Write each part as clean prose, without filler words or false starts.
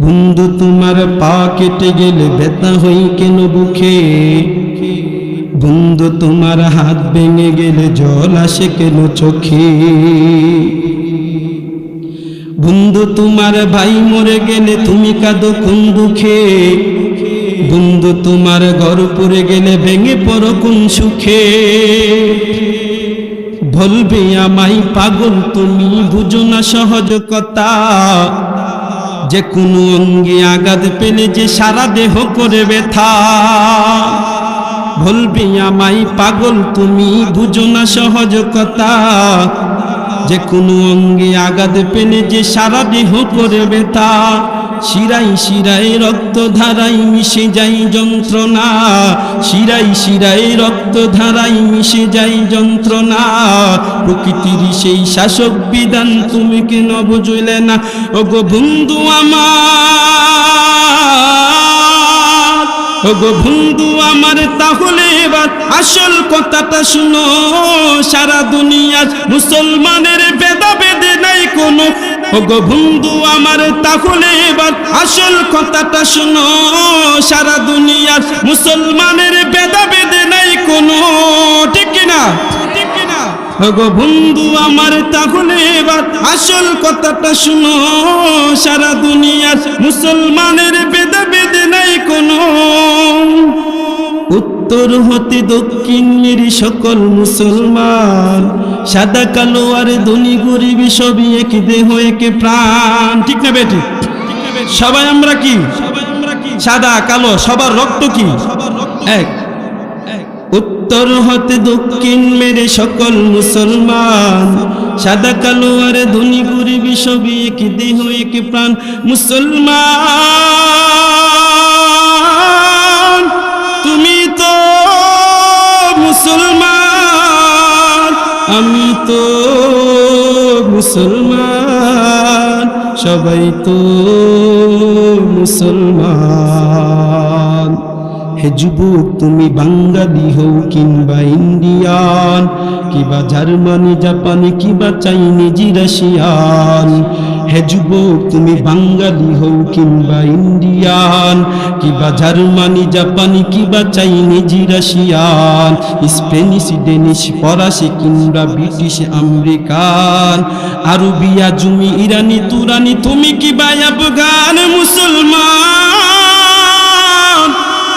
বন্ধু তোমার পা কেটে গেলে ব্যথা হই কেন বুকে, বন্ধু তোমার হাত ভেঙে গেলে জল আসে কেন চোখে, বন্ধু তোমার ভাই মরে গেলে তুমি কাঁদো কোন দুঃখে, বন্ধু তোমার ঘর পুড়ে গেলে ভেঙে পড়ো কোন সুখে। বলবে আমায় পাগল তুমি বুঝো না সহজ কথা, যে কোনো অঙ্গে আঘাত পেলে যে সারা দেহ করে ব্যথা। বলবে আমায় পাগল তুমি বুঝো না সহজ কথা, যে কোনো অঙ্গে আঘাত পেলে যে সারা দেহ করে ব্যথা। শিরাই শিরায় রক্ত ধারাই মিশে যাই যন্ত্রণা, শিরাই শিরায় রক্ত ধারাই মিশে যাই যন্ত্রণা। প্রকৃতির সেই শাসক বিধান তুমি কেন বুঝলে না, ওগো বন্ধু আমার, ওগো বন্ধু আমার। তাহলে এবার আসল কথাটা শুনো, সারা দুনিয়ার মুসলমানের ভেদাভেদে নাই কোনো, ওগো বন্ধু আমার। তাহলে এবার আসল কথাটা শুনো, সারা দুনিয়ার মুসলমানের ভেদাভেদে নাই কোনো, ঠিক কিনা? ওগো বন্ধু আমার। তাহলে এবার আসল কথাটা শুনো, সারা দুনিয়ার মুসলমানের ভেদাভেদে নাই কোনো। উত্তর হতে দক্ষিণের সকল মুসলমান, সাদা কালো আর ধনী গরিব সবই এক দেহ এক প্রাণ, ঠিক না বেটি? সবাই আমরা কি সাদা কালো, সবার রক্ত কি এক। উত্তর হতে দক্ষিণ মেরে সকল মুসলমান, সাদা কালো আর ধনী গরিব সবই এক দেহ এক প্রাণ। মুসলমান তুমি তো মুসলমান, আমি তো মুসলমান, সবাই তো মুসলমান। হে যুবক তুমি বাঙালি হও কিংবা ইন্ডিয়ান, কিবা জার্মানি জাপানি কিবা চাইনিজ রাশিয়ান। হে যুবক তুমি বাঙালি হও কিংবা ইন্ডিয়ান, কিবা জার্মানি জাপানি কিবা চাইনিজ রাশিয়ান, স্পেনিশ ডেনিশ ফরাসি কিংবা ব্রিটিশ আমেরিকান, আরবিয়া জুমি ইরানি তুরানি তুমি কিবা আফগান। মুসলমান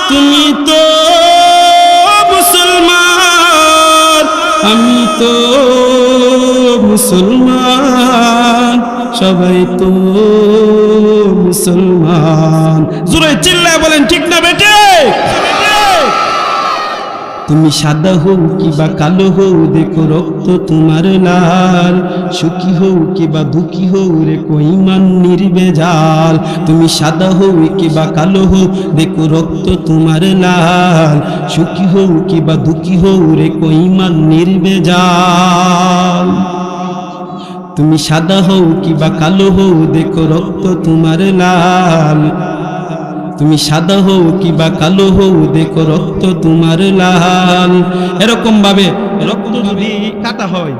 তুমি তো মুসলমান, আমি তো মুসলমান, সবাই তো মুসলমান। জোরে চিল্লায় বলেন ঠিক না বেটে? তুমি সাদা হও কিবা কালো হও, দেখো রক্ত তোমার লাল, সুখী হও কিবা দুঃখী হও রে কইমান নির্বেজাল। তুমি সাদা হও কিবা কালো হও, দেখো রক্ত তোমার লাল, সুখী হও কিবা দুঃখী হও রে কইমান নির্বেজাল। তুমি সাদা হও কিবা কালো হও, দেখো রক্ত তোমার লাল, তুমি সাদা হও কিবা কালো হও, দেখো রক্ত তোমার লাল। এরকম ভাবে রক্ত যদি কাটা হয়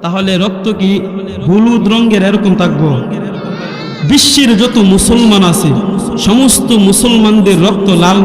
তাহলে রক্ত কি হলুদ রঙের এরকম থাকবো? বিশ্বের যত মুসলমান আছে সমস্ত মুসলমানদের রক্ত লাল।